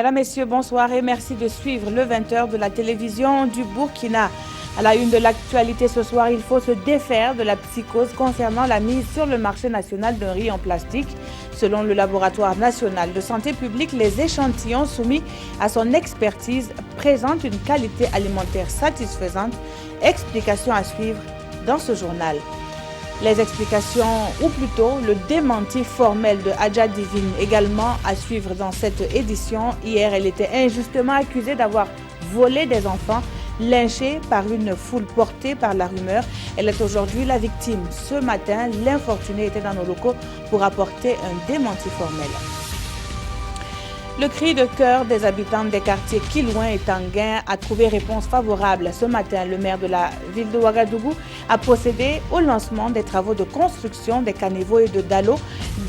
Mesdames, Messieurs, bonsoir et merci de suivre le 20h de la télévision du Burkina. À la une de l'actualité ce soir, il faut se défaire de la psychose concernant la mise sur le marché national d'un riz en plastique. Selon le laboratoire national de santé publique, les échantillons soumis à son expertise présentent une qualité alimentaire satisfaisante. Explication à suivre dans ce journal. Les explications, ou plutôt le démenti formel de Adja Divine, également à suivre dans cette édition. Hier, elle était injustement accusée d'avoir volé des enfants, lynchée par une foule portée par la rumeur. Elle est aujourd'hui la victime. Ce matin, l'infortunée était dans nos locaux pour apporter un démenti formel. Le cri de cœur des habitants des quartiers Kilouin et Tanguin a trouvé réponse favorable. Ce matin, le maire de la ville de Ouagadougou a procédé au lancement des travaux de construction des caniveaux et de dallos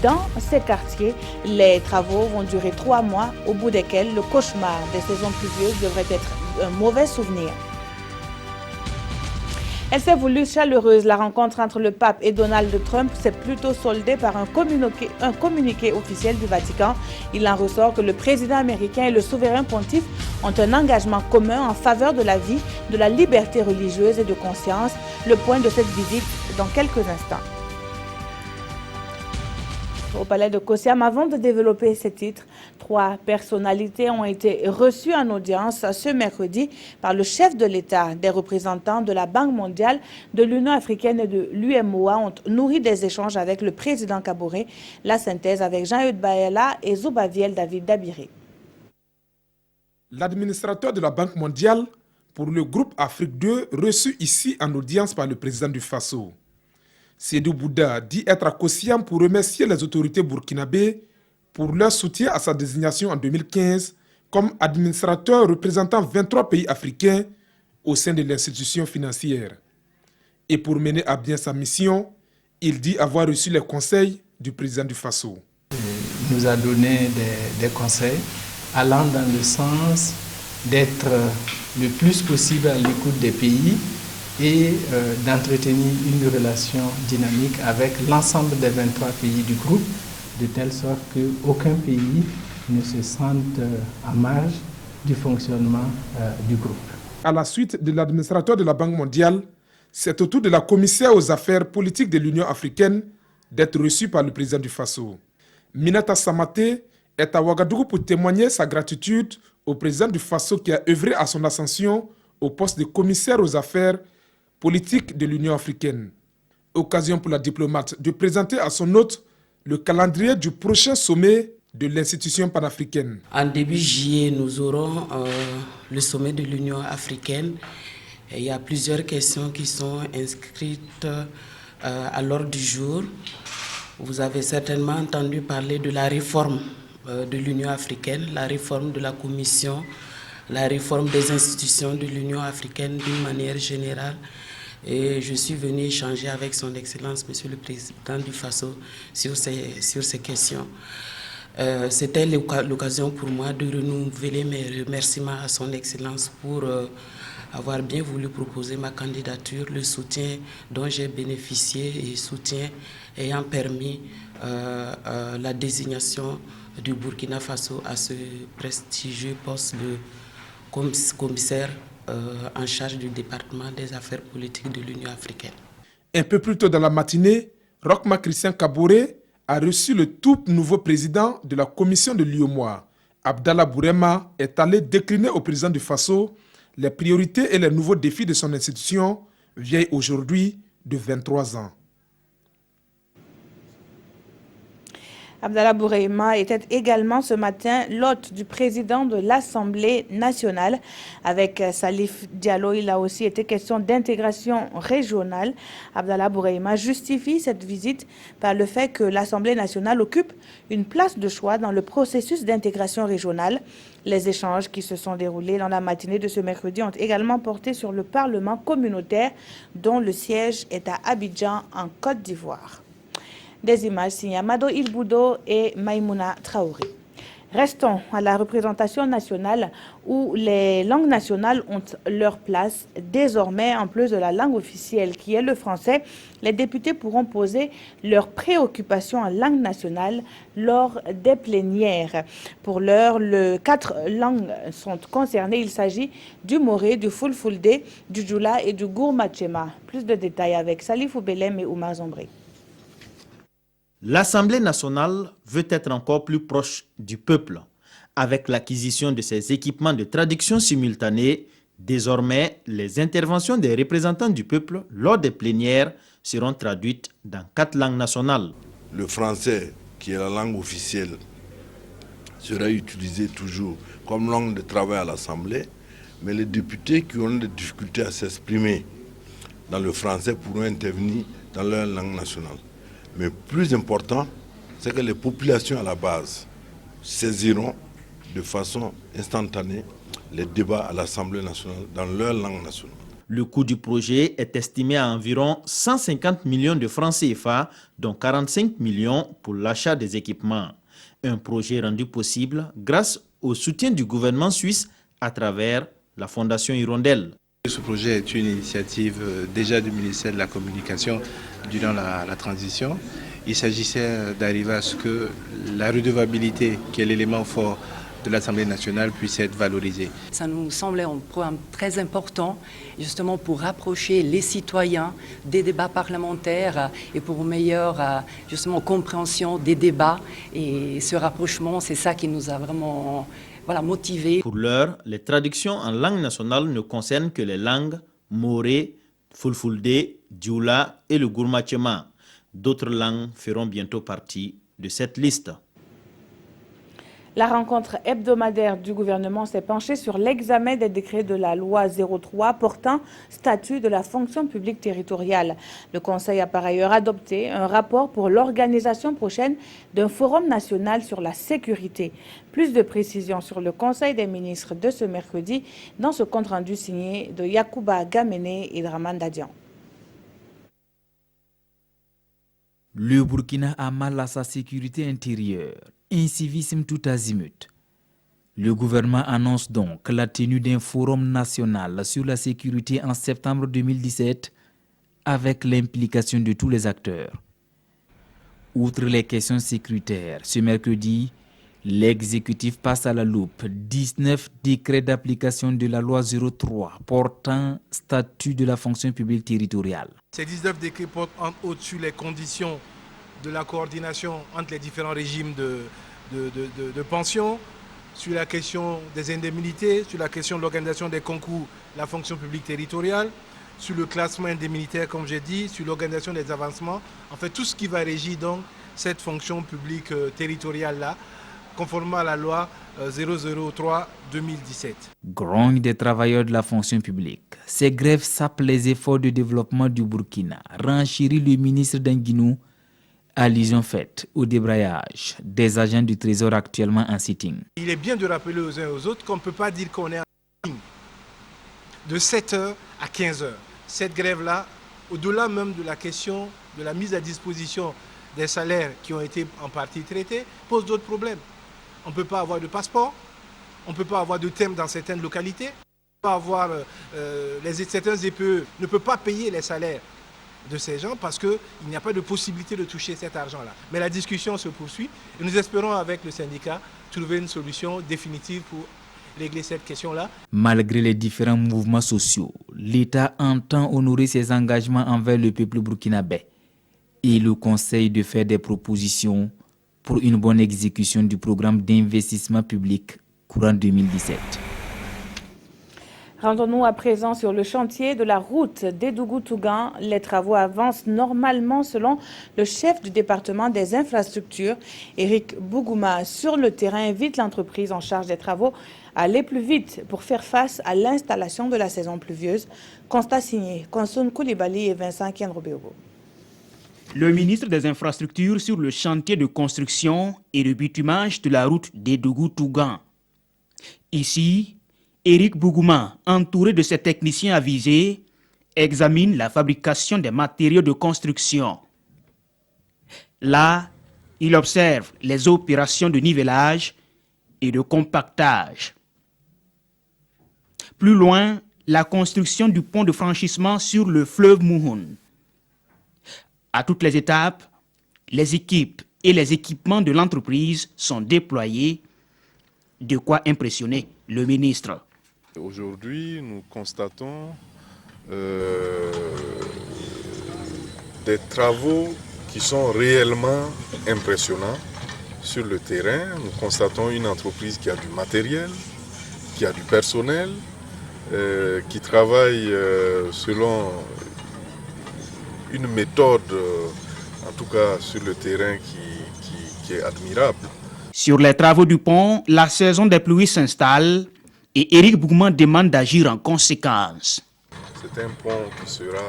dans ces quartiers. Les travaux vont durer 3 mois, au bout desquels le cauchemar des saisons pluvieuses devrait être un mauvais souvenir. Elle s'est voulue chaleureuse. La rencontre entre le pape et Donald Trump s'est plutôt soldée par un communiqué officiel du Vatican. Il en ressort que le président américain et le souverain pontife ont un engagement commun en faveur de la vie, de la liberté religieuse et de conscience. Le point de cette visite dans quelques instants. Au palais de Kossiam, avant de développer ces titres, 3 personnalités ont été reçues en audience ce mercredi par le chef de l'État. Des représentants de la Banque mondiale, de l'Union africaine et de l'UMOA ont nourri des échanges avec le président Kaboré. La synthèse avec Jean-Eudes Baella et Zoubaviel David Dabiré. L'administrateur de la Banque mondiale pour le groupe Afrique 2 reçu ici en audience par le président du Faso. Sédou Bouda dit être à Kossiam pour remercier les autorités burkinabées pour leur soutien à sa désignation en 2015 comme administrateur représentant 23 pays africains au sein de l'institution financière. Et pour mener à bien sa mission, il dit avoir reçu les conseils du président du Faso. Il nous a donné des conseils allant dans le sens d'être le plus possible à l'écoute des pays et d'entretenir une relation dynamique avec l'ensemble des 23 pays du groupe, de telle sorte qu'aucun pays ne se sente à marge du fonctionnement du groupe. À la suite de l'administrateur de la Banque mondiale, c'est au tour de la commissaire aux affaires politiques de l'Union africaine d'être reçue par le président du Faso. Minata Samaté est à Ouagadougou pour témoigner sa gratitude au président du Faso qui a œuvré à son ascension au poste de commissaire aux affaires politique de l'Union africaine. Occasion pour la diplomate de présenter à son hôte le calendrier du prochain sommet de l'institution panafricaine. En début juillet, nous aurons le sommet de l'Union africaine. Et il y a plusieurs questions qui sont inscrites à l'ordre du jour. Vous avez certainement entendu parler de la réforme de l'Union africaine, la réforme de la Commission, la réforme des institutions de l'Union africaine d'une manière générale. Et je suis venu échanger avec son Excellence, Monsieur le Président du Faso, sur ces questions. C'était l'occasion pour moi de renouveler mes remerciements à son Excellence pour avoir bien voulu proposer ma candidature, le soutien dont j'ai bénéficié et soutien ayant permis la désignation du Burkina Faso à ce prestigieux poste de commissaire en charge du département des affaires politiques de l'Union africaine. Un peu plus tôt dans la matinée, Rochma Christian Kaboré a reçu le tout nouveau président de la commission de l'UMOA. Abdallah Bourema est allé décliner au président du Faso les priorités et les nouveaux défis de son institution, vieille aujourd'hui de 23 ans. Abdallah Bourema était également ce matin l'hôte du président de l'Assemblée nationale. Avec Salif Diallo, il a aussi été question d'intégration régionale. Abdallah Bourema justifie cette visite par le fait que l'Assemblée nationale occupe une place de choix dans le processus d'intégration régionale. Les échanges qui se sont déroulés dans la matinée de ce mercredi ont également porté sur le Parlement communautaire dont le siège est à Abidjan en Côte d'Ivoire. Des images signées Amado Ilboudo et Maïmouna Traoré. Restons à la représentation nationale où les langues nationales ont leur place. Désormais, en plus de la langue officielle qui est le français, les députés pourront poser leurs préoccupations en langue nationale lors des plénières. Pour l'heure, les 4 langues sont concernées. Il s'agit du Moré, du Fulfulde, du Djoula et du Gourmachema. Plus de détails avec Salif Oubelem et Oumar Zombré. L'Assemblée nationale veut être encore plus proche du peuple. Avec l'acquisition de ces équipements de traduction simultanée, désormais, les interventions des représentants du peuple lors des plénières seront traduites dans 4 langues nationales. Le français, qui est la langue officielle, sera utilisé toujours comme langue de travail à l'Assemblée, mais les députés qui ont des difficultés à s'exprimer dans le français pourront intervenir dans leur langue nationale. Mais plus important, c'est que les populations à la base saisiront de façon instantanée les débats à l'Assemblée nationale dans leur langue nationale. Le coût du projet est estimé à environ 150 millions de francs CFA, dont 45 millions pour l'achat des équipements. Un projet rendu possible grâce au soutien du gouvernement suisse à travers la Fondation Hirondelle. Ce projet est une initiative déjà du ministère de la Communication durant la transition. Il s'agissait d'arriver à ce que la redevabilité, qui est l'élément fort de l'Assemblée nationale, puisse être valorisée. Ça nous semblait un programme très important, justement pour rapprocher les citoyens des débats parlementaires et pour une meilleure justement, compréhension des débats. Et ce rapprochement, c'est ça qui nous a vraiment motivés. Pour l'heure, les traductions en langue nationale ne concernent que les langues Moré, Fulfulde, Djoula et le Gourmachema. D'autres langues feront bientôt partie de cette liste. La rencontre hebdomadaire du gouvernement s'est penchée sur l'examen des décrets de la loi 03 portant statut de la fonction publique territoriale. Le Conseil a par ailleurs adopté un rapport pour l'organisation prochaine d'un forum national sur la sécurité. Plus de précisions sur le Conseil des ministres de ce mercredi dans ce compte-rendu signé de Yacouba Gamene et Draman Dadian. Le Burkina a mal à sa sécurité intérieure. Un civisme tout azimut. Le gouvernement annonce donc la tenue d'un forum national sur la sécurité en septembre 2017 avec l'implication de tous les acteurs. Outre les questions sécuritaires, ce mercredi, l'exécutif passe à la loupe 19 décrets d'application de la loi 03 portant statut de la fonction publique territoriale. Ces 19 décrets portent entre autres sur les conditions de la coordination entre les différents régimes de pension, sur la question des indemnités, sur la question de l'organisation des concours, la fonction publique territoriale, sur le classement indemnitaire, comme j'ai dit, sur l'organisation des avancements, en fait tout ce qui va régir donc cette fonction publique territoriale-là, conformément à la loi 003-2017. Grogne des travailleurs de la fonction publique. Ces grèves sapent les efforts de développement du Burkina, renchérit le ministre d'Anguinou, allusion faite au débrayage des agents du Trésor actuellement en sitting. Il est bien de rappeler aux uns et aux autres qu'on ne peut pas dire qu'on est en ligne de 7h à 15h. Cette grève-là, au-delà même de la question de la mise à disposition des salaires qui ont été en partie traités, pose d'autres problèmes. On ne peut pas avoir de passeport, on ne peut pas avoir de thème dans certaines localités, on ne peut pas avoir certains EPE ne peuvent pas payer les salaires de ces gens parce qu'il n'y a pas de possibilité de toucher cet argent-là. Mais la discussion se poursuit et nous espérons avec le syndicat trouver une solution définitive pour régler cette question-là. Malgré les différents mouvements sociaux, l'État entend honorer ses engagements envers le peuple burkinabé et le conseille de faire des propositions pour une bonne exécution du programme d'investissement public courant 2017. Rendons-nous à présent sur le chantier de la route d'Edougou-Tougan. Les travaux avancent normalement selon le chef du département des infrastructures, Éric Bougouma. Sur le terrain, invite l'entreprise en charge des travaux à aller plus vite pour faire face à l'installation de la saison pluvieuse. Constat signé Konson Koulibaly et Vincent Kienrobeogo. Le ministre des Infrastructures sur le chantier de construction et de bitumage de la route d'Edougou-Tougan. Ici, Éric Bougouma, entouré de ses techniciens avisés, examine la fabrication des matériaux de construction. Là, il observe les opérations de nivellage et de compactage. Plus loin, la construction du pont de franchissement sur le fleuve Mouhoun. À toutes les étapes, les équipes et les équipements de l'entreprise sont déployés, de quoi impressionner le ministre. Aujourd'hui, nous constatons des travaux qui sont réellement impressionnants sur le terrain. Nous constatons une entreprise qui a du matériel, qui a du personnel, qui travaille selon une méthode, en tout cas sur le terrain, qui est admirable. Sur les travaux du pont, la saison des pluies s'installe et Éric Bougouman demande d'agir en conséquence. C'est un pont qui sera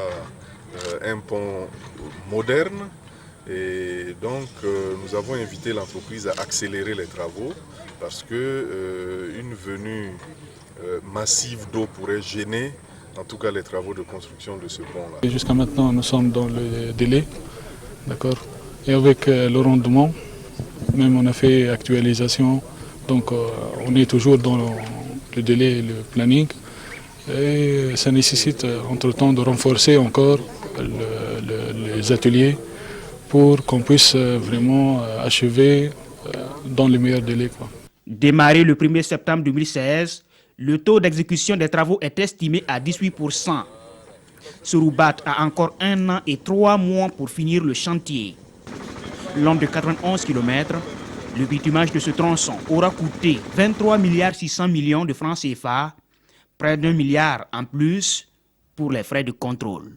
un pont moderne et donc nous avons invité l'entreprise à accélérer les travaux parce que une venue massive d'eau pourrait gêner en tout cas les travaux de construction de ce pont-là. Jusqu'à maintenant, nous sommes dans le délai, d'accord, et avec le rendement, même on a fait actualisation, donc on est toujours dans le délai et le planning. Et ça nécessite entre-temps de renforcer encore les ateliers pour qu'on puisse vraiment achever dans les meilleurs délais. Démarré le 1er septembre 2016, le taux d'exécution des travaux est estimé à 18%. Soroubat a encore 1 an et 3 mois pour finir le chantier. Long de 91 km, le bitumage de ce tronçon aura coûté 23,6 milliards de francs CFA, près d'1 milliard en plus pour les frais de contrôle.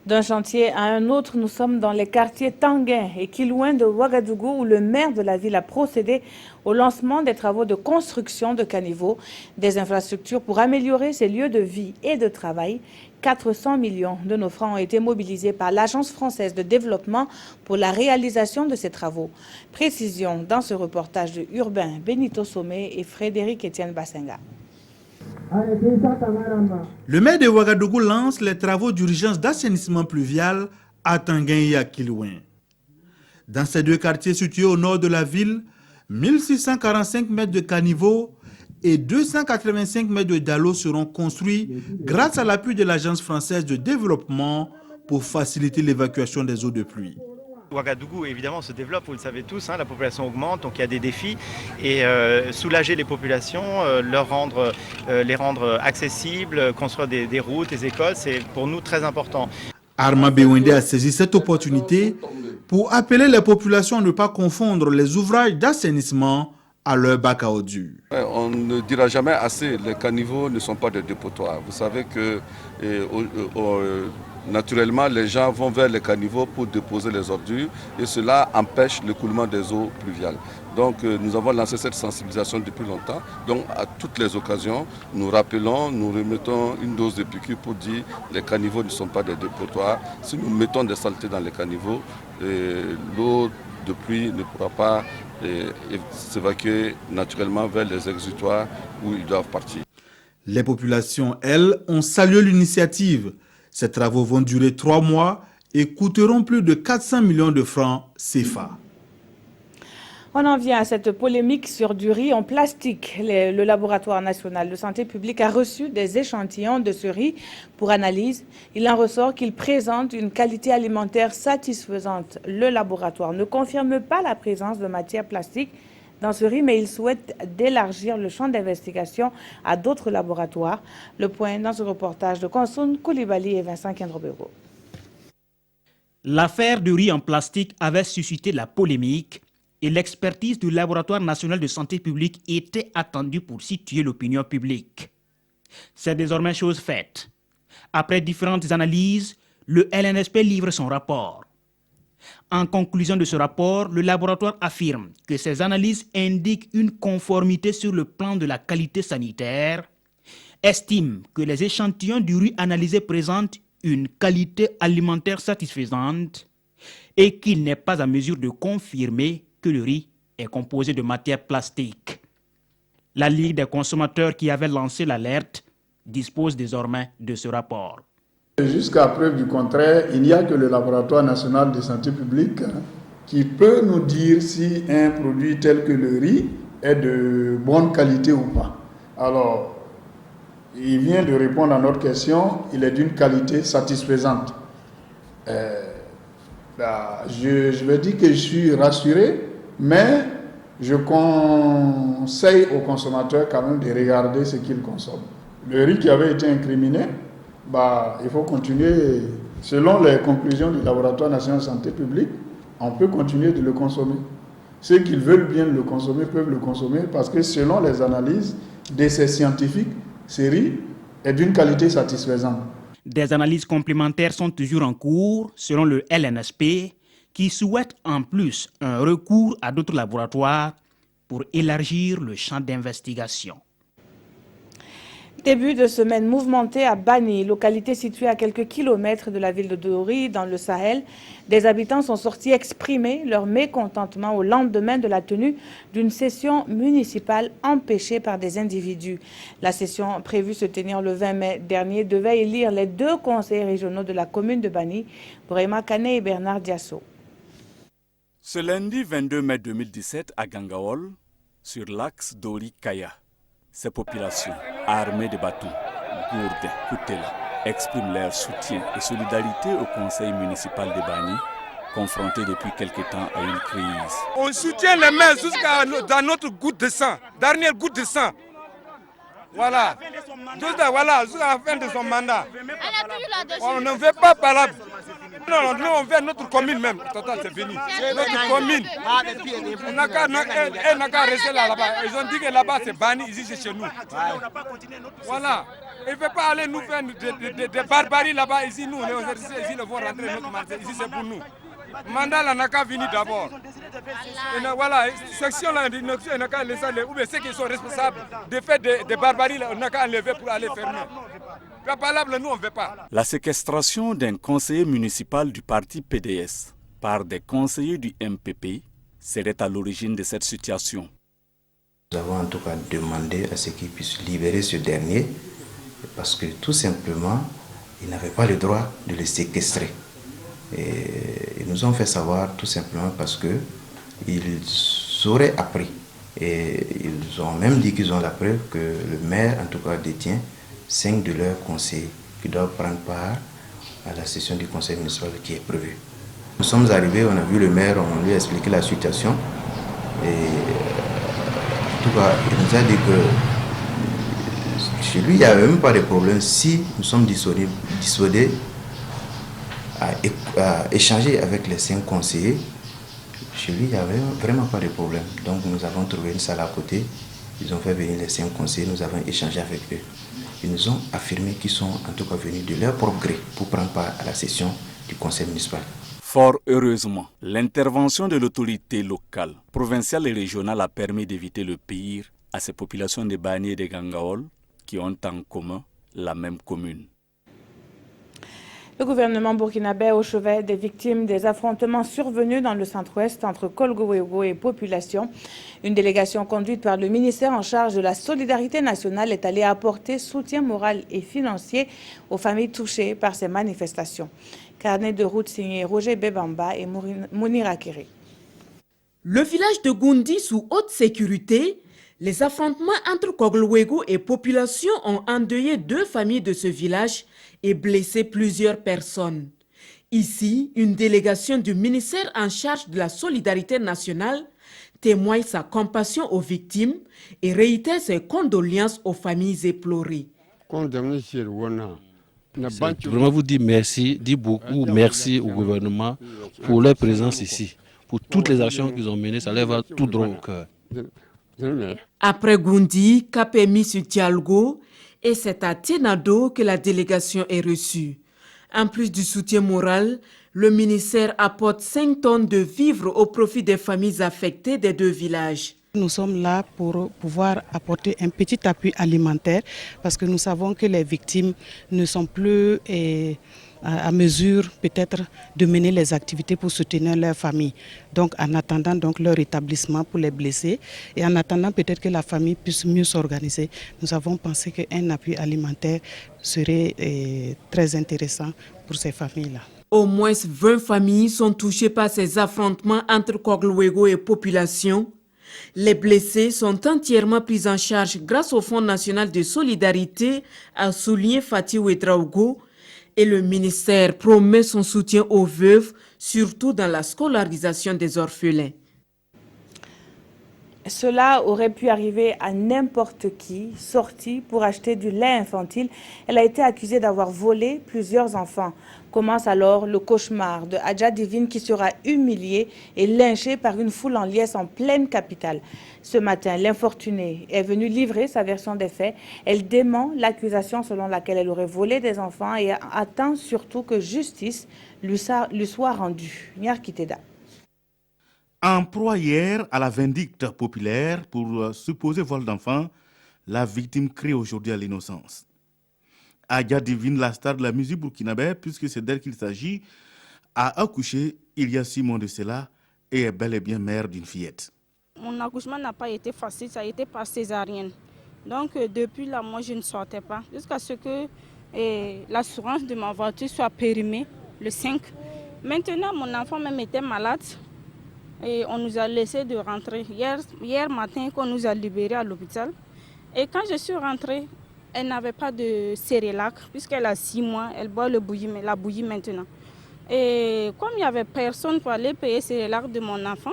D'un chantier à un autre, nous sommes dans les quartiers Tanguin et Kilouin de Ouagadougou où le maire de la ville a procédé au lancement des travaux de construction de caniveaux, des infrastructures pour améliorer ces lieux de vie et de travail. 400 millions de nos francs ont été mobilisés par l'Agence française de développement pour la réalisation de ces travaux. Précision dans ce reportage de Urbain Benito Somé et Frédéric Etienne Bassenga. Le maire de Ouagadougou lance les travaux d'urgence d'assainissement pluvial à Tanguin et à Kilouin. Dans ces deux quartiers situés au nord de la ville, 1645 mètres de caniveaux et 285 mètres de dallos seront construits grâce à l'appui de l'Agence française de développement pour faciliter l'évacuation des eaux de pluie. Ouagadougou, évidemment, se développe, vous le savez tous, la population augmente, donc il y a des défis. Et soulager les populations, les rendre accessibles, construire des routes, des écoles, c'est pour nous très important. Arma Bewende a saisi cette opportunité pour appeler les populations à ne pas confondre les ouvrages d'assainissement à leur bac à ordures. On ne dira jamais assez, les caniveaux ne sont pas des dépotoirs. Vous savez que naturellement, les gens vont vers les caniveaux pour déposer les ordures et cela empêche l'écoulement des eaux pluviales. Donc nous avons lancé cette sensibilisation depuis longtemps. Donc à toutes les occasions, nous rappelons, nous remettons une dose de piqûre pour dire que les caniveaux ne sont pas des dépotoirs. Si nous mettons des saletés dans les caniveaux, l'eau de pluie ne pourra pas s'évacuer naturellement vers les exutoires où ils doivent partir. Les populations, elles, ont salué l'initiative. Ces travaux vont durer 3 mois et coûteront plus de 400 millions de francs CFA. On en vient à cette polémique sur du riz en plastique. Le laboratoire national de santé publique a reçu des échantillons de ce riz pour analyse. Il en ressort qu'il présente une qualité alimentaire satisfaisante. Le laboratoire ne confirme pas la présence de matière plastique dans ce riz, mais il souhaite d'élargir le champ d'investigation à d'autres laboratoires. Le point dans ce reportage de Konsoun Koulibaly et Vincent Kendrobero. L'affaire du riz en plastique avait suscité la polémique et l'expertise du laboratoire national de santé publique était attendue pour situer l'opinion publique. C'est désormais chose faite. Après différentes analyses, le LNSP livre son rapport. En conclusion de ce rapport, le laboratoire affirme que ces analyses indiquent une conformité sur le plan de la qualité sanitaire, estime que les échantillons du riz analysé présentent une qualité alimentaire satisfaisante et qu'il n'est pas en mesure de confirmer que le riz est composé de matière plastique. La Ligue des consommateurs qui avait lancé l'alerte dispose désormais de ce rapport. Jusqu'à preuve du contraire, il n'y a que le laboratoire national de santé publique qui peut nous dire si un produit tel que le riz est de bonne qualité ou pas. Alors, il vient de répondre à notre question, il est d'une qualité satisfaisante. Je vais dire que je suis rassuré, mais je conseille aux consommateurs quand même de regarder ce qu'ils consomment. Le riz qui avait été incriminé, il faut continuer, selon les conclusions du Laboratoire national de santé publique, on peut continuer de le consommer. Ceux qui veulent bien le consommer peuvent le consommer parce que selon les analyses d'essais scientifiques, ce riz est d'une qualité satisfaisante. Des analyses complémentaires sont toujours en cours selon le LNSP qui souhaite en plus un recours à d'autres laboratoires pour élargir le champ d'investigation. Début de semaine mouvementée à Bani, localité située à quelques kilomètres de la ville de Dori, dans le Sahel. Des habitants sont sortis exprimer leur mécontentement au lendemain de la tenue d'une session municipale empêchée par des individus. La session prévue se tenir le 20 mai dernier devait élire les 2 conseillers régionaux de la commune de Bani, Brema Kane et Bernard Diasso. Ce lundi 22 mai 2017 à Gangaol, sur l'axe Dori-Kaya, ces populations, armées de bâtons, gourdes, coutelas, expriment leur soutien et solidarité au conseil municipal de Bani, confronté depuis quelque temps à une crise. On soutient les mains jusqu'à dans notre goutte de sang, dernière goutte de sang. Voilà. Jusqu'à la fin de son mandat. On ne veut pas parler. Non, nous on veut notre commune même. Total, c'est fini. Notre commune. On n'a qu'à rester là-bas. Ils ont dit que là-bas c'est Bani, ici c'est chez nous. Voilà. Il ne faut pas aller nous faire des barbaries là-bas. Ici, nous, ici, nous vont rentrer notre mandat. Ici, c'est pour nous. Le mandat là n'a qu'à venir d'abord. Voilà, section là, on n'a qu'à laisser ou bien ceux qui sont responsables de faire des barbaries, on n'a qu'à enlever pour aller fermer. Pas palable, nous on ne veut pas. La séquestration d'un conseiller municipal du parti PDS par des conseillers du MPP serait à l'origine de cette situation. Nous avons en tout cas demandé à ce qu'ils puissent libérer ce dernier parce que tout simplement, ils n'avaient pas le droit de le séquestrer. Et ils nous ont fait savoir tout simplement parce qu'ils auraient appris. Et ils ont même dit qu'ils ont la preuve que le maire, en tout cas, détient 5 de leurs conseillers qui doivent prendre part à la session du conseil municipal qui est prévue. Nous sommes arrivés, on a vu le maire, on lui a expliqué la situation. Et en tout cas, il nous a dit que chez lui, il n'y avait même pas de problème si nous sommes disposés à échanger avec les 5 conseillers. Chez lui, il n'y avait vraiment pas de problème. Donc nous avons trouvé une salle à côté. Ils ont fait venir les 5 conseillers, nous avons échangé avec eux. Ils nous ont affirmé qu'ils sont en tout cas venus de leur propre gré pour prendre part à la session du conseil municipal. Fort heureusement, l'intervention de l'autorité locale, provinciale et régionale a permis d'éviter le pire à ces populations de Bani et de Gangaol qui ont en commun la même commune. Le gouvernement burkinabé au chevet des victimes des affrontements survenus dans le centre-ouest entre Kolgowego et population. Une délégation conduite par le ministère en charge de la solidarité nationale est allée apporter soutien moral et financier aux familles touchées par ces manifestations. Carnet de route signé Roger Bebamba et Mounira Kéré. Le village de Goundi sous haute sécurité, les affrontements entre Kolgowego et population ont endeuillé 2 familles de ce village et blessé plusieurs personnes. Ici, une délégation du ministère en charge de la solidarité nationale témoigne sa compassion aux victimes et réitère ses condoléances aux familles éplorées. Je vraiment vous dire merci, dire beaucoup merci au gouvernement pour leur présence ici, pour toutes les actions qu'ils ont menées, ça leur va tout droit au cœur. Après Goundi, cap est mis sur Dialgo et c'est à Tienado que la délégation est reçue. En plus du soutien moral, le ministère apporte 5 tonnes de vivres au profit des familles affectées des 2 villages. Nous sommes là pour pouvoir apporter un petit appui alimentaire parce que nous savons que les victimes ne sont plus à mesure peut-être de mener les activités pour soutenir leur famille. Donc en attendant donc leur établissement pour les blessés et en attendant peut-être que la famille puisse mieux s'organiser, nous avons pensé qu'un appui alimentaire serait très intéressant pour ces familles-là. Au moins 20 familles sont touchées par ces affrontements entre Kogluego et population. Les blessés sont entièrement pris en charge grâce au Fonds national de solidarité, a souligné Fatih Ouedraogo, et le ministère promet son soutien aux veuves, surtout dans la scolarisation des orphelins. Cela aurait pu arriver à n'importe qui, sortie pour acheter du lait infantile. Elle a été accusée d'avoir volé plusieurs enfants. Commence alors le cauchemar de Adja Divine qui sera humiliée et lynchée par une foule en liesse en pleine capitale. Ce matin, l'infortunée est venue livrer sa version des faits. Elle dément l'accusation selon laquelle elle aurait volé des enfants et attend surtout que justice lui soit rendue. Nyarkiteda. En proie hier à la vindicte populaire pour supposé vol d'enfants, la victime crie aujourd'hui à l'innocence. Adja Divine, la star de la musique burkinabé, puisque c'est d'elle qu'il s'agit, a accouché il y a 6 mois de cela et est bel et bien mère d'une fillette. Mon accouchement n'a pas été facile, ça a été par césarienne. Donc depuis là, moi je ne sortais pas, jusqu'à ce que l'assurance de ma voiture soit périmée le 5. Maintenant, mon enfant même était malade. Et on nous a laissé de rentrer hier matin qu'on nous a libérés à l'hôpital. Et quand je suis rentrée, elle n'avait pas de Cerelac puisqu'elle a 6 mois, elle boit la bouillie maintenant. Et comme il n'y avait personne pour aller payer Cerelac de mon enfant,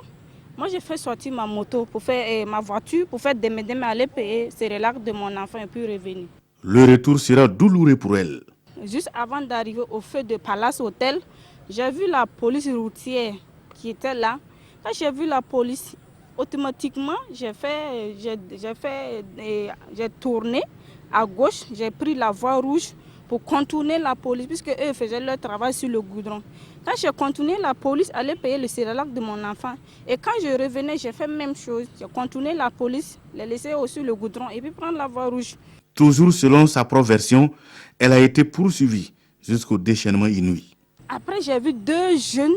moi j'ai fait sortir ma moto pour faire ma voiture pour faire déméder, mais aller payer Cerelac de mon enfant et puis revenir. Le retour sera douloureux pour elle. Juste avant d'arriver au feu de Palace Hotel, j'ai vu la police routière qui était là. Quand j'ai vu la police, automatiquement, j'ai tourné à gauche, j'ai pris la voie rouge pour contourner la police, puisque eux faisaient leur travail sur le goudron. Quand j'ai contourné la police, allait payer le Cerelac de mon enfant. Et quand je revenais, j'ai fait la même chose. J'ai contourné la police, les laisser aussi le goudron et puis prendre la voie rouge. Toujours selon sa propre version, elle a été poursuivie jusqu'au déchaînement inouï. Après, j'ai vu 2 jeunes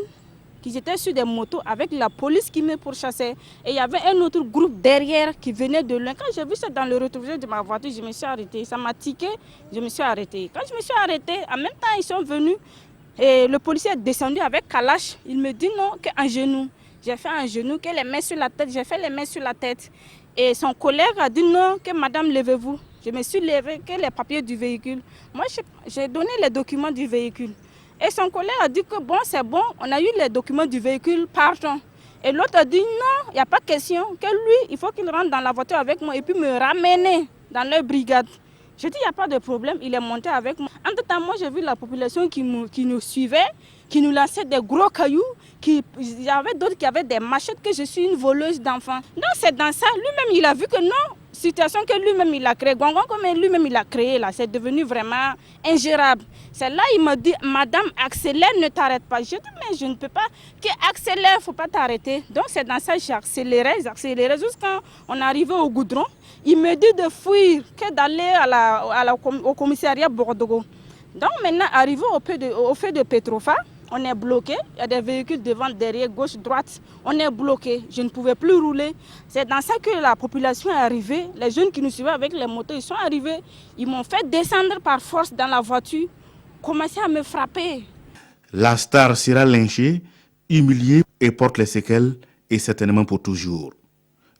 qui étaient sur des motos avec la police qui me pourchassait. Et il y avait un autre groupe derrière qui venait de loin. Quand j'ai vu ça dans le rétroviseur de ma voiture, je me suis arrêtée. Ça m'a tiqué, je me suis arrêtée. Quand je me suis arrêtée, en même temps, ils sont venus. Et le policier est descendu avec Kalash. Il me dit non, qu'un genou. J'ai fait un genou, que les mains sur la tête. J'ai fait les mains sur la tête. Et son collègue a dit non, que madame, levez-vous. Je me suis levée, que les papiers du véhicule. Moi, j'ai donné les documents du véhicule. Et son collègue a dit que bon, c'est bon, on a eu les documents du véhicule, partons. Et l'autre a dit non, il n'y a pas question, que lui, il faut qu'il rentre dans la voiture avec moi et puis me ramener dans leur brigade. Je dis il n'y a pas de problème, il est monté avec moi. Entre-temps, moi j'ai vu la population qui nous suivait, qui nous lançait des gros cailloux, il y avait d'autres qui avaient des machettes, que je suis une voleuse d'enfants. Donc c'est dans ça, lui-même il a vu que non, situation que lui-même il a créée, Gongon comme lui-même il a créé là, c'est devenu vraiment ingérable. C'est là il m'a dit, madame accélère, ne t'arrête pas. Je dis mais je ne peux pas, accélère, il ne faut pas t'arrêter. Donc c'est dans ça j'ai accéléré jusqu'à on arrivait au goudron. Il me dit de fuir, que d'aller au commissariat Bordeaux. Donc maintenant arrivé au feu de Petrofa, on est bloqué, il y a des véhicules devant, derrière, gauche, droite, on est bloqué, je ne pouvais plus rouler. C'est dans ça que la population est arrivée, les jeunes qui nous suivaient avec les motos, ils sont arrivés, ils m'ont fait descendre par force dans la voiture, commencer à me frapper. La star sera lynchée, humiliée et porte les séquelles, et certainement pour toujours.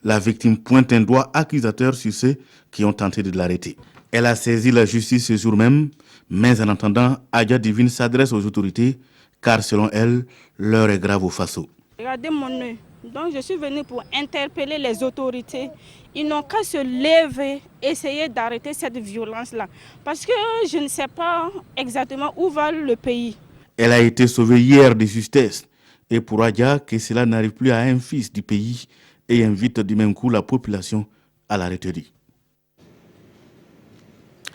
La victime pointe un doigt accusateur sur ceux qui ont tenté de l'arrêter. Elle a saisi la justice ce jour même, mais en attendant, Adja Divine s'adresse aux autorités, car selon elle, l'heure est grave au Faso. Regardez mon nœud. Donc je suis venue pour interpeller les autorités. Ils n'ont qu'à se lever, essayer d'arrêter cette violence-là. Parce que je ne sais pas exactement où va le pays. Elle a été sauvée hier de justesse. Et pour Adja, que cela n'arrive plus à un fils du pays et invite du même coup la population à la retenue.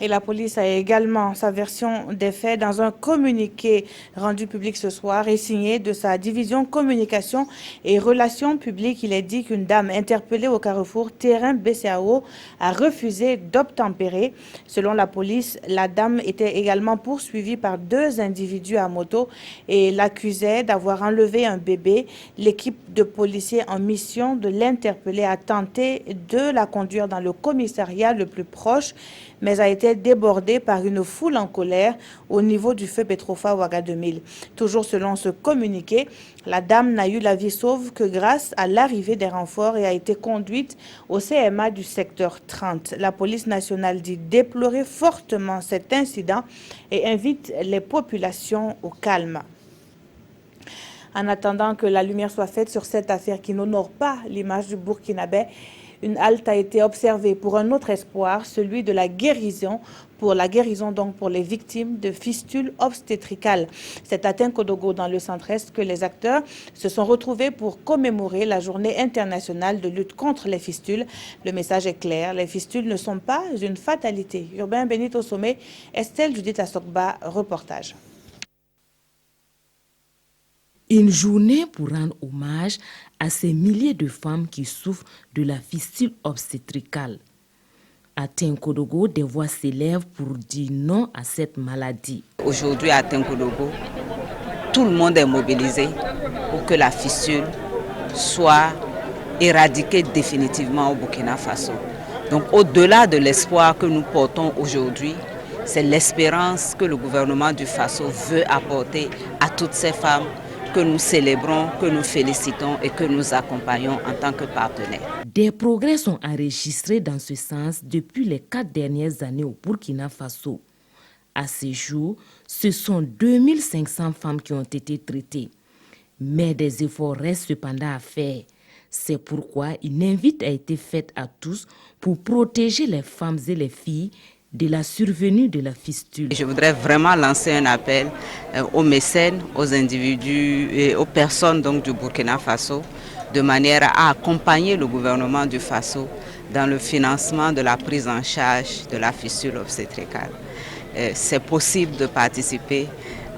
Et la police a également sa version des faits dans un communiqué rendu public ce soir et signé de sa division communication et relations publiques. Il est dit qu'une dame interpellée au carrefour terrain BCAO a refusé d'obtempérer. Selon la police, la dame était également poursuivie par 2 individus à moto et l'accusait d'avoir enlevé un bébé. L'équipe de policiers en mission de l'interpeller a tenté de la conduire dans le commissariat le plus proche, mais a été débordée par une foule en colère au niveau du feu Petrofa Ouaga 2000. Toujours selon ce communiqué, la dame n'a eu la vie sauve que grâce à l'arrivée des renforts et a été conduite au CMA du secteur 30. La police nationale dit déplorer fortement cet incident et invite les populations au calme. En attendant que la lumière soit faite sur cette affaire qui n'honore pas l'image du Burkinabé, une halte a été observée pour un autre espoir, celui de la guérison, pour les victimes de fistules obstétricales. C'est à Tenkodogo, dans le centre-est, que les acteurs se sont retrouvés pour commémorer la journée internationale de lutte contre les fistules. Le message est clair, les fistules ne sont pas une fatalité. Urbain Benito Sommet, Estelle Judith Assokba, reportage. Une journée pour rendre hommage à ces milliers de femmes qui souffrent de la fistule obstétricale. À Tenkodogo, des voix s'élèvent pour dire non à cette maladie. Aujourd'hui à Tenkodogo, tout le monde est mobilisé pour que la fistule soit éradiquée définitivement au Burkina Faso. Donc au-delà de l'espoir que nous portons aujourd'hui, c'est l'espérance que le gouvernement du Faso veut apporter à toutes ces femmes que nous célébrons, que nous félicitons et que nous accompagnons en tant que partenaires. Des progrès sont enregistrés dans ce sens depuis les 4 dernières années au Burkina Faso. À ce jour, ce sont 2500 femmes qui ont été traitées. Mais des efforts restent cependant à faire. C'est pourquoi une invite a été faite à tous pour protéger les femmes et les filles de la survenue de la fistule. Je voudrais vraiment lancer un appel aux mécènes, aux individus et aux personnes donc, du Burkina Faso, de manière à accompagner le gouvernement du Faso dans le financement de la prise en charge de la fistule obstétricale. C'est possible de participer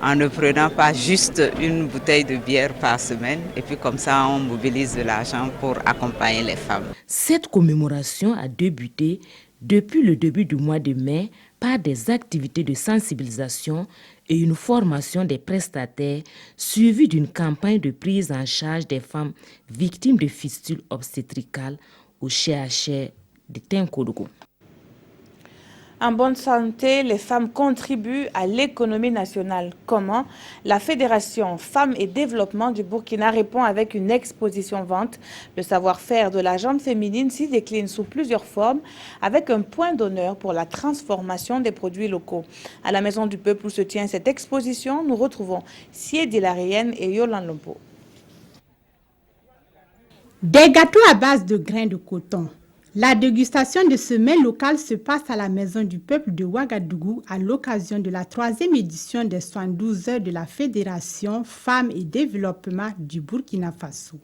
en ne prenant pas juste une bouteille de bière par semaine et puis comme ça on mobilise de l'argent pour accompagner les femmes. Cette commémoration a débuté depuis le début du mois de mai par des activités de sensibilisation et une formation des prestataires suivie d'une campagne de prise en charge des femmes victimes de fistules obstétricales au CHR de Tenkodogo. En bonne santé, les femmes contribuent à l'économie nationale. Comment? La Fédération Femmes et Développement du Burkina répond avec une exposition-vente. Le savoir-faire de la gente féminine s'y décline sous plusieurs formes, avec un point d'honneur pour la transformation des produits locaux. À la Maison du Peuple où se tient cette exposition, nous retrouvons Siedi Larienne et Yolan Lompo. Des gâteaux à base de grains de coton. La dégustation de ce mets local se passe à la Maison du Peuple de Ouagadougou à l'occasion de la 3e édition des 72 heures de la Fédération Femmes et Développement du Burkina Faso.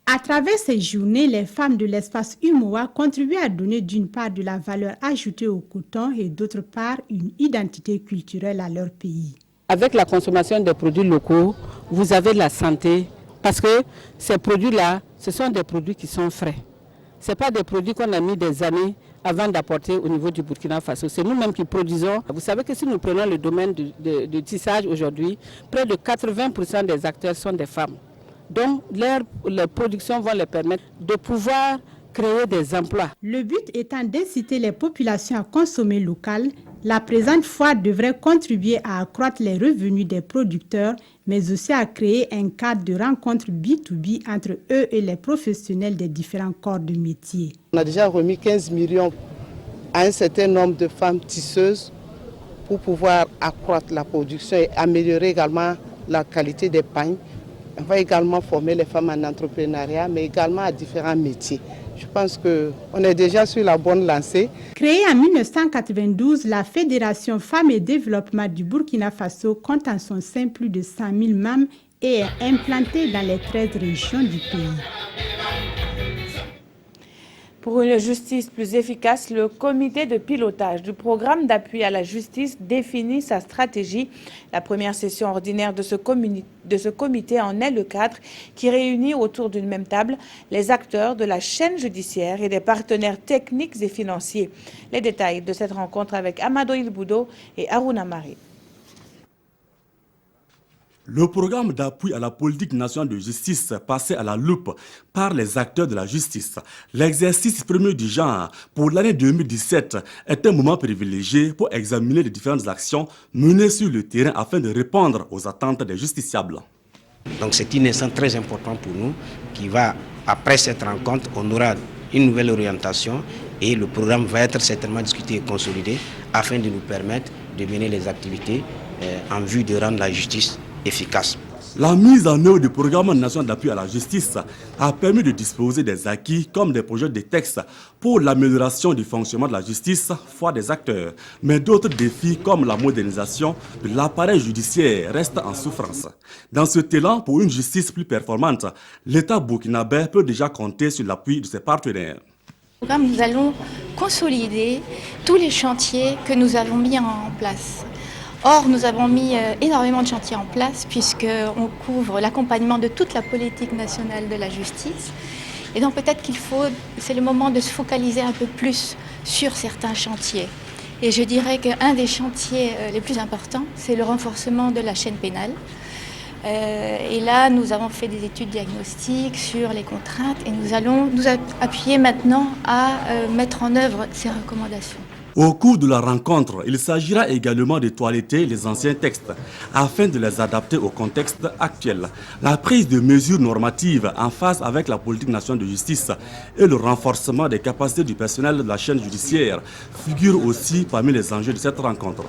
À travers ces journées, les femmes de l'espace Umoa contribuent à donner d'une part de la valeur ajoutée au coton et d'autre part une identité culturelle à leur pays. Avec la consommation des produits locaux, vous avez la santé parce que ces produits-là, ce sont des produits qui sont frais. Ce n'est pas des produits qu'on a mis des années avant d'apporter au niveau du Burkina Faso. C'est nous-mêmes qui produisons. Vous savez que si nous prenons le domaine du tissage aujourd'hui, près de 80% des acteurs sont des femmes. Donc, les productions vont les permettre de pouvoir créer des emplois. Le but étant d'inciter les populations à consommer local, la présente foire devrait contribuer à accroître les revenus des producteurs, mais aussi à créer un cadre de rencontre B2B entre eux et les professionnels des différents corps de métier. On a déjà remis 15 millions à un certain nombre de femmes tisseuses pour pouvoir accroître la production et améliorer également la qualité des pagnes. On va également former les femmes en entrepreneuriat, mais également à différents métiers. Je pense qu'on est déjà sur la bonne lancée. Créée en 1992, la Fédération Femmes et Développement du Burkina Faso compte en son sein plus de 100 000 membres et est implantée dans les 13 régions du pays. Pour une justice plus efficace, le comité de pilotage du programme d'appui à la justice définit sa stratégie. La première session ordinaire de ce comité en est le cadre qui réunit autour d'une même table les acteurs de la chaîne judiciaire et des partenaires techniques et financiers. Les détails de cette rencontre avec Amado Ilboudo et Aruna Mari. Le programme d'appui à la politique nationale de justice passé à la loupe par les acteurs de la justice, l'exercice premier du genre pour l'année 2017 est un moment privilégié pour examiner les différentes actions menées sur le terrain afin de répondre aux attentes des justiciables. Donc c'est une instance très importante pour nous qui va, après cette rencontre, on aura une nouvelle orientation et le programme va être certainement discuté et consolidé afin de nous permettre de mener les activités en vue de rendre la justice efficace. La mise en œuvre du programme national d'appui à la justice a permis de disposer des acquis comme des projets de textes pour l'amélioration du fonctionnement de la justice, foi des acteurs. Mais d'autres défis comme la modernisation de l'appareil judiciaire restent en souffrance. Dans ce élan pour une justice plus performante, l'État burkinabé peut déjà compter sur l'appui de ses partenaires. Nous allons consolider tous les chantiers que nous avons mis en place. Or, nous avons mis énormément de chantiers en place puisqu'on couvre l'accompagnement de toute la politique nationale de la justice. Et donc peut-être c'est le moment de se focaliser un peu plus sur certains chantiers. Et je dirais qu'un des chantiers les plus importants, c'est le renforcement de la chaîne pénale. Et là, nous avons fait des études diagnostiques sur les contraintes et nous allons nous appuyer maintenant à mettre en œuvre ces recommandations. Au cours de la rencontre, il s'agira également de toiletter les anciens textes afin de les adapter au contexte actuel. La prise de mesures normatives en phase avec la politique nationale de justice et le renforcement des capacités du personnel de la chaîne judiciaire figurent aussi parmi les enjeux de cette rencontre.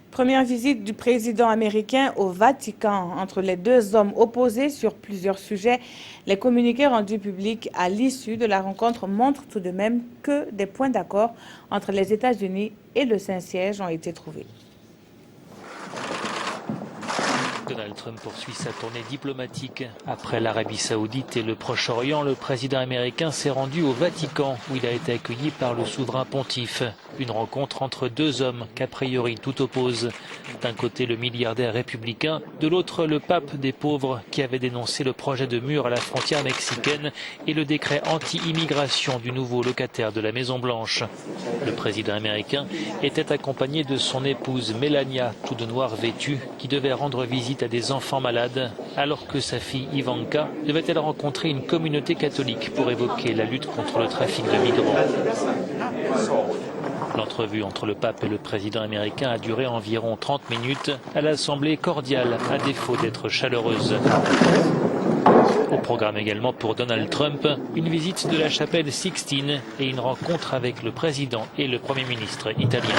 Première visite du président américain au Vatican. Entre les deux hommes opposés sur plusieurs sujets, les communiqués rendus publics à l'issue de la rencontre montrent tout de même que des points d'accord entre les États-Unis et le Saint-Siège ont été trouvés. Donald Trump poursuit sa tournée diplomatique. Après l'Arabie Saoudite et le Proche-Orient, le président américain s'est rendu au Vatican où il a été accueilli par le souverain pontife. Une rencontre entre deux hommes qu'a priori tout oppose. D'un côté le milliardaire républicain, de l'autre le pape des pauvres qui avait dénoncé le projet de mur à la frontière mexicaine et le décret anti-immigration du nouveau locataire de la Maison-Blanche. Le président américain était accompagné de son épouse Melania, tout de noir vêtue, qui devait rendre visite à des enfants malades, alors que sa fille Ivanka devait-elle rencontrer une communauté catholique pour évoquer la lutte contre le trafic de migrants. L'entrevue entre le pape et le président américain a duré environ 30 minutes. Elle a semblé cordiale, à défaut d'être chaleureuse. Au programme également pour Donald Trump, une visite de la chapelle Sixtine et une rencontre avec le président et le Premier ministre italien.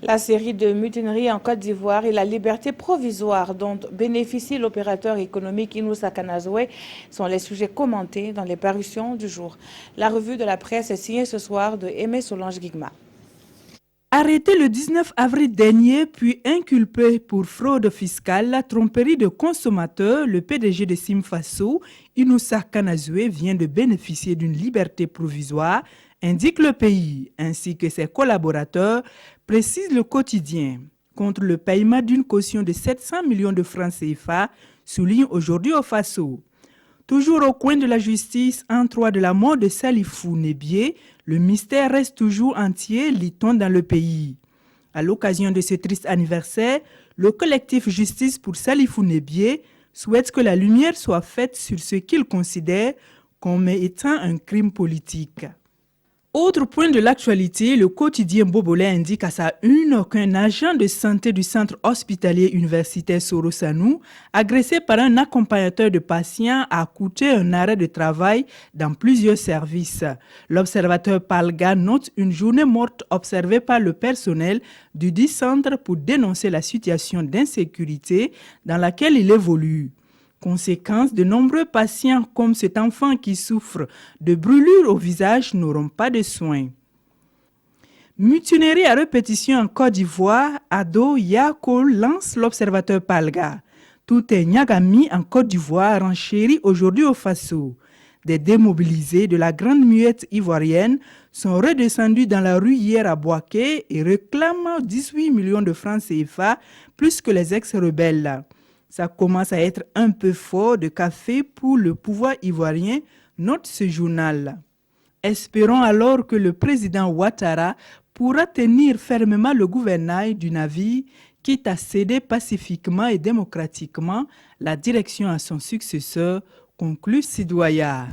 La série de mutineries en Côte d'Ivoire et la liberté provisoire dont bénéficie l'opérateur économique Inoussa Kanazoué sont les sujets commentés dans les parutions du jour. La revue de la presse est signée ce soir de Aimé Solange Guigma. Arrêté le 19 avril dernier, puis inculpé pour fraude fiscale, tromperie de consommateurs, le PDG de Simfaso, Inoussa Kanazoué, vient de bénéficier d'une liberté provisoire, indique le pays, ainsi que ses collaborateurs, précise le quotidien. Contre le paiement d'une caution de 700 millions de francs CFA, souligne aujourd'hui au Faso. Toujours au coin de la justice, en droit de la mort de Salifou Nebié, le mystère reste toujours entier, lit-on dans le pays. À l'occasion de ce triste anniversaire, le collectif Justice pour Salifou Nebié souhaite que la lumière soit faite sur ce qu'il considère comme étant un crime politique. Autre point de l'actualité, le quotidien Bobolé indique à sa une qu'un agent de santé du centre hospitalier universitaire Sorosanou, agressé par un accompagnateur de patients, a coûté un arrêt de travail dans plusieurs services. L'observateur Palga note une journée morte observée par le personnel du dit centre pour dénoncer la situation d'insécurité dans laquelle il évolue. Conséquence, de nombreux patients comme cet enfant qui souffre de brûlures au visage n'auront pas de soins. Mutinerie à répétition en Côte d'Ivoire, Ado Yako lance l'observateur Palga. Tout est Nyagami en Côte d'Ivoire renchérit aujourd'hui au Faso. Des démobilisés de la Grande Muette ivoirienne sont redescendus dans la rue hier à Boaké et réclament 18 millions de francs CFA plus que les ex-rebelles. Ça commence à être un peu fort de café pour le pouvoir ivoirien, note ce journal. Espérons alors que le président Ouattara pourra tenir fermement le gouvernail du navire quitte à céder pacifiquement et démocratiquement la direction à son successeur, conclut Sidoya.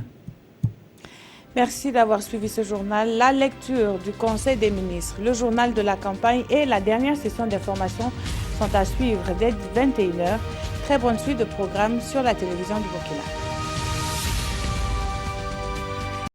Merci d'avoir suivi ce journal. La lecture du Conseil des ministres, le journal de la campagne et la dernière session d'information sont à suivre dès 21h. Très bonne suite de programmes sur la télévision du Burkina.